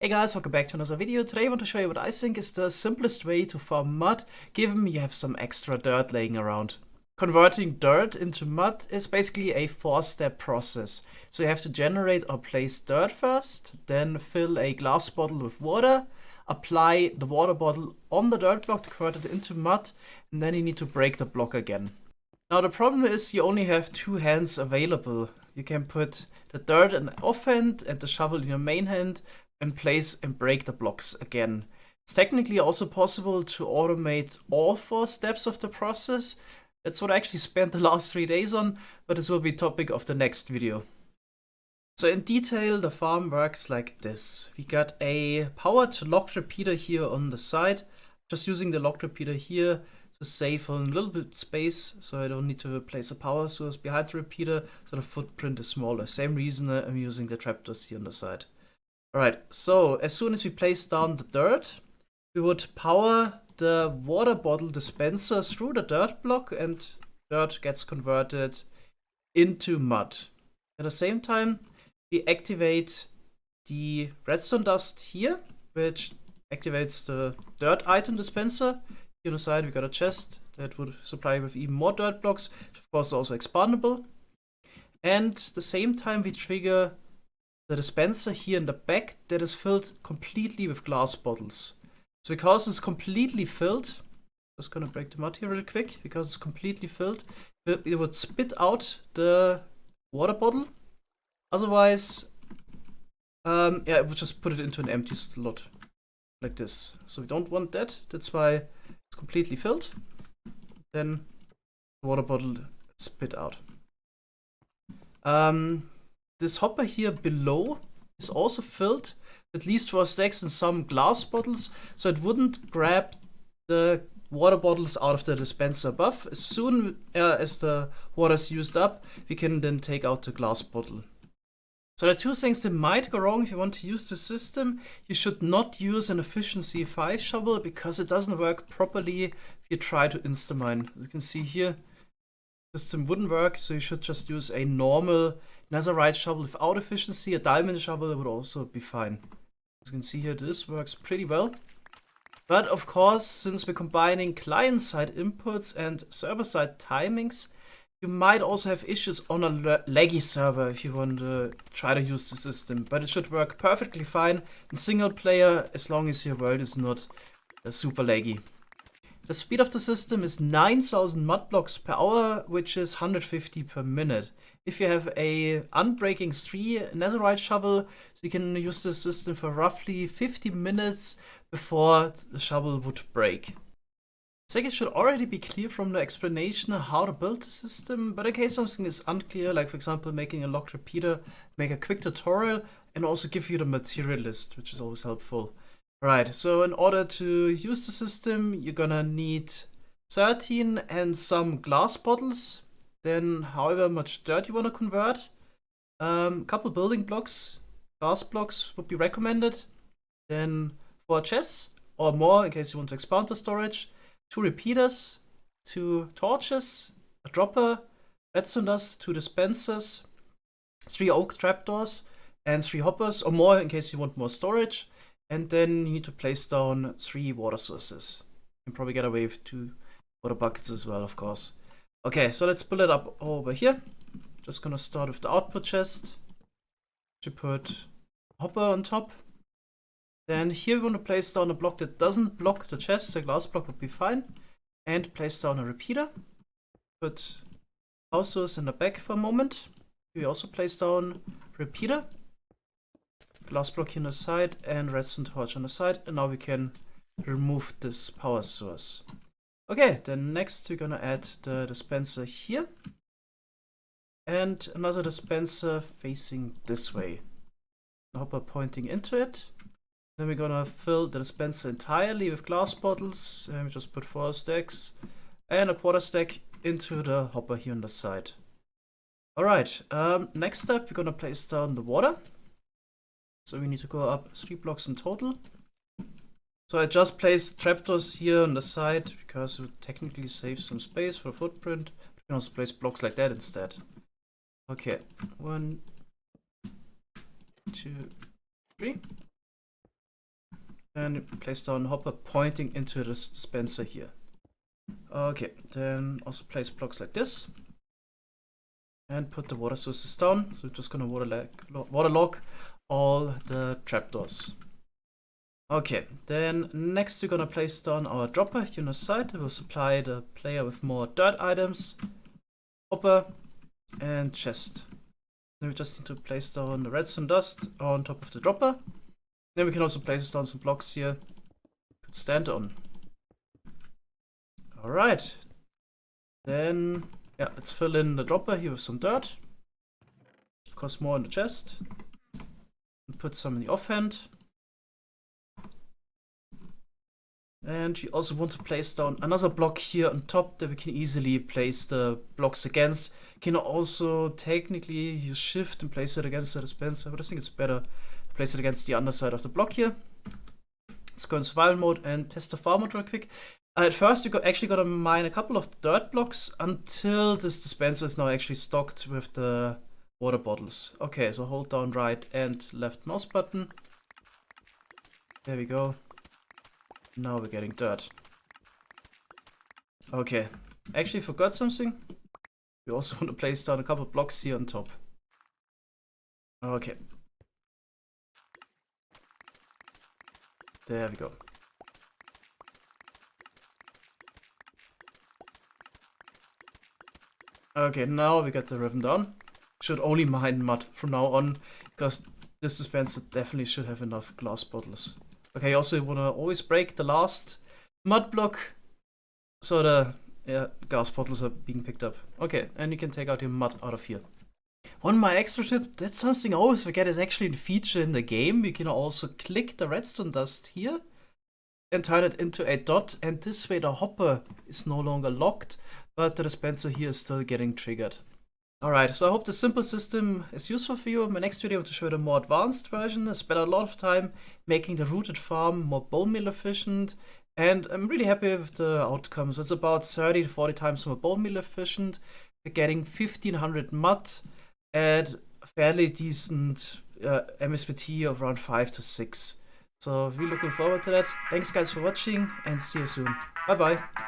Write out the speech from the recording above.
Hey guys, welcome back to another video. Today I want to show you what I think is the simplest way to farm mud, given you have some extra dirt laying around. Converting dirt into mud is basically a 4-step process. So you have to generate or place dirt first, then fill a glass bottle with water, apply the water bottle on the dirt block to convert it into mud, and then you need to break the block again. Now the problem is you only have 2 hands available. You can put the dirt in the off hand and the shovel in your main hand, and place and break the blocks again. It's technically also possible to automate all 4 steps of the process. That's what I actually spent the last 3 days on, but this will be topic of the next video. So in detail, the farm works like this. We got a powered locked repeater here on the side. Just using the locked repeater here to save on a little bit space, so I don't need to replace a power source behind the repeater, so the footprint is smaller. Same reason I'm using the trapdoors here on the side. Alright, so as soon as we place down the dirt, we would power the water bottle dispenser through the dirt block, and dirt gets converted into mud. At the same time, we activate the redstone dust here, which activates the dirt item dispenser. Here on the side we got a chest that would supply with even more dirt blocks, which of course is also expandable. And at the same time we trigger the dispenser here in the back that is filled completely with glass bottles. So because it's completely filled, just gonna break the mud here real quick, because it's completely filled, it would spit out the water bottle. Otherwise, it would just put it into an empty slot, like this. So we don't want that, that's why it's completely filled. Then the water bottle spit out. This hopper here below is also filled, at least 4 stacks in some glass bottles, so it wouldn't grab the water bottles out of the dispenser above. As soon as the water is used up, we can then take out the glass bottle. So there are 2 things that might go wrong if you want to use the system. You should not use an efficiency 5 shovel, because it doesn't work properly if you try to insta-mine. As you can see here, the system wouldn't work, so you should just use a normal netherite shovel without efficiency. A diamond shovel would also be fine. As you can see here, this works pretty well. But of course, since we're combining client-side inputs and server-side timings, you might also have issues on a laggy server if you want to try to use the system. But it should work perfectly fine in single player, as long as your world is not super laggy. The speed of the system is 9,000 mud blocks per hour, which is 150 per minute. If you have a unbreaking 3 netherite shovel, you can use the system for roughly 50 minutes before the shovel would break. I think it should already be clear from the explanation how to build the system, but in case something is unclear, like for example making a locked repeater, make a quick tutorial and also give you the material list, which is always helpful. Right, so in order to use the system, you're gonna need 13 and some glass bottles, then however much dirt you want to convert, couple building blocks, glass blocks would be recommended, then 4 chests or more in case you want to expand the storage, 2 repeaters, 2 torches, a dropper, redstone dust, 2 dispensers, 3 oak trapdoors, and 3 hoppers or more in case you want more storage. And then you need to place down 3 water sources. You can probably get away with 2 water buckets as well, of course. Okay, so let's build it up over here. Just gonna start with the output chest. To put a hopper on top. Then here we want to place down a block that doesn't block the chest. The glass block would be fine. And place down a repeater. Put power source in the back for a moment. We also place down repeater. Glass block here on the side and redstone torch on the side, and now we can remove this power source. Okay, then next we're gonna add the dispenser here and another dispenser facing this way. The hopper pointing into it. Then we're gonna fill the dispenser entirely with glass bottles, and we just put 4 stacks and a quarter stack into the hopper here on the side. Alright, next step we're gonna place down the water. So we need to go up 3 blocks in total. So I just placed trapdoors here on the side because it would technically save some space for a footprint. You can also place blocks like that instead. Okay, 1, 2, 3. and place down hopper pointing into this dispenser here. Okay, then also place blocks like this. And put the water sources down. So we're just gonna waterlog all the trapdoors. Okay, then next we're gonna place down our dropper here on the side. It will supply the player with more dirt items, hopper, and chest. Then we just need to place down the redstone dust on top of the dropper. Then we can also place down some blocks here to stand on. Alright. Then, yeah, let's fill in the dropper here with some dirt. Of course, more in the chest. And put some in the offhand. And we also want to place down another block here on top that we can easily place the blocks against. You can also technically use shift and place it against the dispenser, but I think it's better to place it against the underside of the block here. Let's go in survival mode and test the farm mode real quick. At first, you actually got to mine a couple of dirt blocks until this dispenser is now actually stocked with the water bottles. Okay, so hold down right and left mouse button. There we go. Now we're getting dirt. Okay, actually forgot something. We also want to place down a couple blocks here on top. Okay. There we go. Okay, now we got the ribbon down. Should only mine mud from now on, because this dispenser definitely should have enough glass bottles. Okay, you also want to always break the last mud block so the glass bottles are being picked up. Okay, and you can take out your mud out of here. One more extra tip, that's something I always forget, is actually a feature in the game. You can also click the redstone dust here and turn it into a dot, and this way the hopper is no longer locked, but the dispenser here is still getting triggered. Alright, so I hope this simple system is useful for you. In my next video I want to show you the more advanced version. I spent a lot of time making the rooted farm more bone meal efficient, and I'm really happy with the outcomes. It's about 30 to 40 times more bone meal efficient. We're getting 1500 mud at a fairly decent MSBT of around 5 to 6. So really looking forward to that. Thanks guys for watching and see you soon. Bye bye.